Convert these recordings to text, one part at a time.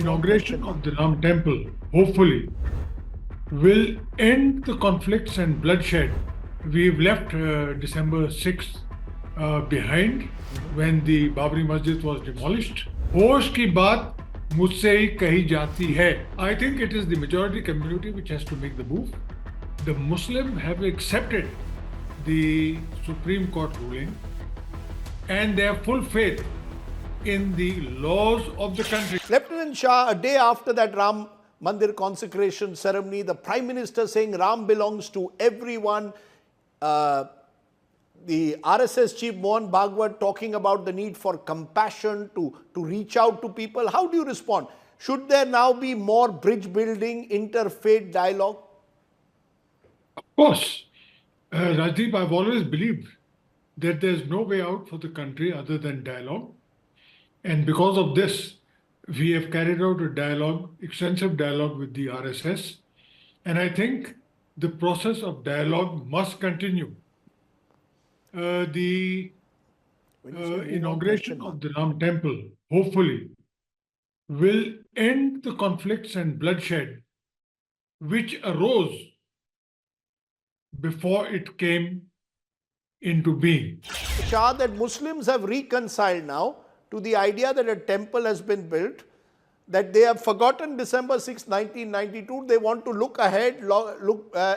inauguration of the Ram Temple, hopefully, will end the conflicts and bloodshed. We've left December 6th behind when the Babri Masjid was demolished. होश की बात मुझसे ही कही जाती है. I think it is the majority community which has to make the move. The Muslims have accepted the Supreme Court ruling and they have full faith in the laws of the country. Lieutenant Shah, a day after that Ram Mandir consecration ceremony, the Prime Minister saying Ram belongs to everyone. The RSS chief Mohan Bhagwat talking about the need for compassion to reach out to people. How do you respond? Should there now be more bridge building, interfaith dialogue? Of course. Rajdeep, I've always believed that there's no way out for the country other than dialogue. And because of this, we have carried out a dialogue, extensive dialogue with the RSS. And I think the process of dialogue must continue. The inauguration of the Ram Temple, hopefully, will end the conflicts and bloodshed which arose before it came into being. Shah, that Muslims have reconciled now to the idea that a temple has been built, that they have forgotten December 6, 1992. They want to look ahead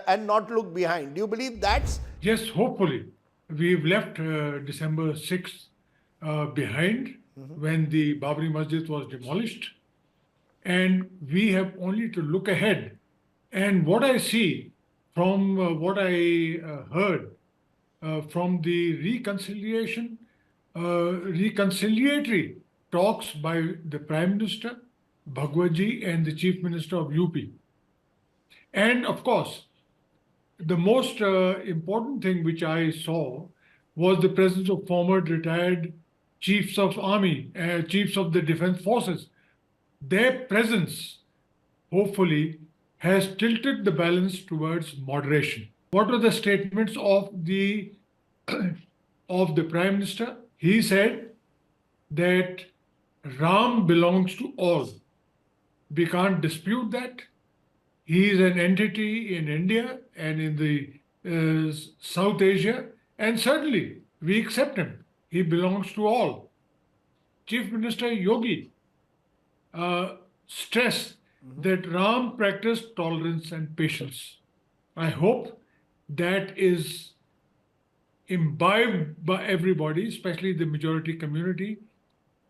and not look behind. Do you believe that's... Yes, hopefully. We've left December 6th behind when the Babri Masjid was demolished. And we have only to look ahead. And what I see from what I heard from the reconciliatory talks by the Prime Minister, Bhagwatji, and the Chief Minister of UP. And of course, the most important thing which I saw was the presence of former retired chiefs of army, chiefs of the defense forces. Their presence, hopefully, has tilted the balance towards moderation. What were the statements of the Prime Minister? He said that Ram belongs to all. We can't dispute that. He is an entity in India and in the South Asia, and certainly we accept him. He belongs to all. Chief Minister Yogi stressed that Ram practiced tolerance and patience. I hope that is imbibed by everybody, especially the majority community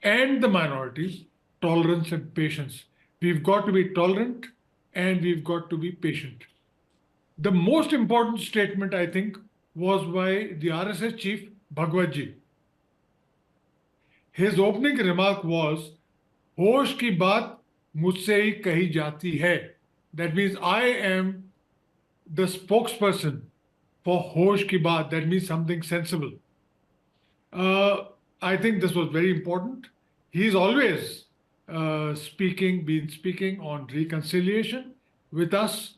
and the minorities, tolerance and patience. We've got to be tolerant and we've got to be patient. The most important statement, I think, was by the RSS chief, Bhagwatji. His opening remark was, होश की बात मुझसे ही कही जाती है. That means I am the spokesperson for होश की बात. That means something sensible. I think this was very important. He's always been speaking on reconciliation with us,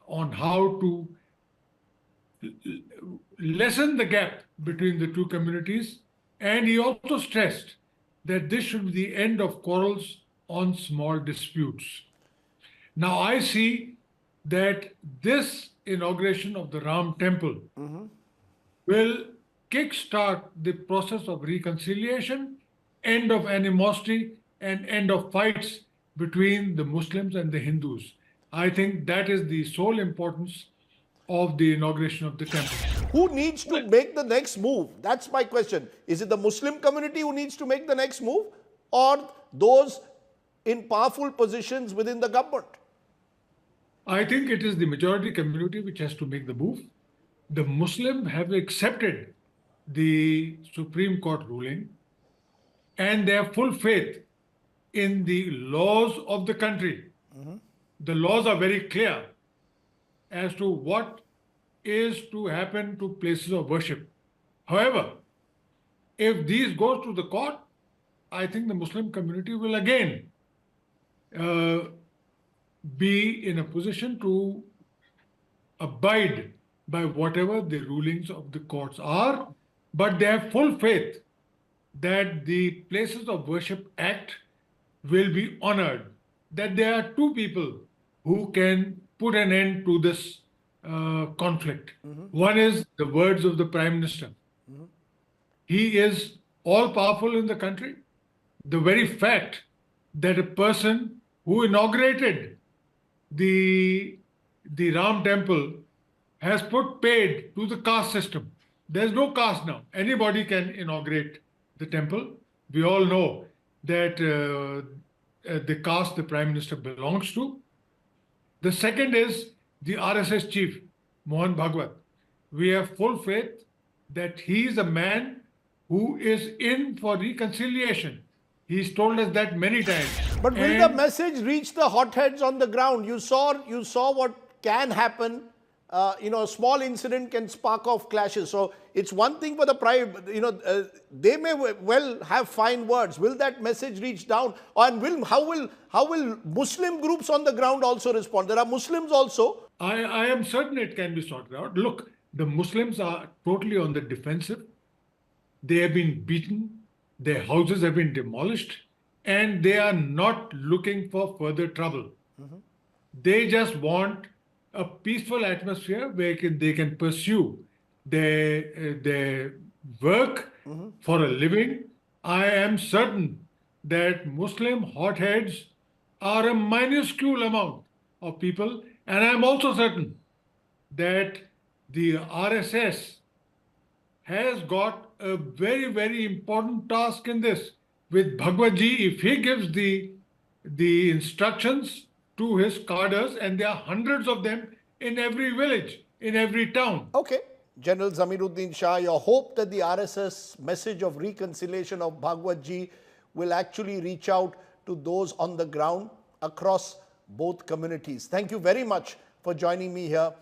on how to lessen the gap between the two communities. And he also stressed that this should be the end of quarrels on small disputes. Now I see that this inauguration of the Ram Temple will kickstart the process of reconciliation, end of animosity, and end of fights between the Muslims and the Hindus. I think that is the sole importance of the inauguration of the temple. Who needs to make the next move? That's my question. Is it the Muslim community who needs to make the next move, or those in powerful positions within the government? I think it is the majority community which has to make the move. The Muslims have accepted the Supreme Court ruling and they have full faith in the laws of the country. The laws are very clear as to what is to happen to places of worship. However, if these goes to the court, I think the Muslim community will again be in a position to abide by whatever the rulings of the courts are, but they have full faith that the Places of Worship Act will be honored that there are two people who can put an end to this conflict. One is the words of the Prime Minister. He is all powerful in the country. The very fact that a person who inaugurated the Ram temple has put paid to the caste system. There's no caste now. Anybody can inaugurate the temple. We all know that the caste the Prime Minister belongs to. The second is the RSS chief, Mohan Bhagwat. We have full faith that he is a man who is in for reconciliation. He's told us that many times. But will the message reach the hotheads on the ground? You saw what can happen. A small incident can spark off clashes. So it's one thing for the they may well have fine words. Will that message reach down? And how will Muslim groups on the ground also respond? There are Muslims also. I am certain it can be sorted out. Look, the Muslims are totally on the defensive. They have been beaten, their houses have been demolished, and they are not looking for further trouble. They just want a peaceful atmosphere where they can pursue their work for a living. I am certain that Muslim hotheads are a minuscule amount of people, and I am also certain that the RSS has got a very, very important task in this. With Bhagwat Ji, if he gives the instructions to his cadres, and there are hundreds of them in every village, in every town. Okay. General Zameer Uddin Shah, your hope that the RSS message of reconciliation of Bhagwat Ji will actually reach out to those on the ground across both communities. Thank you very much for joining me here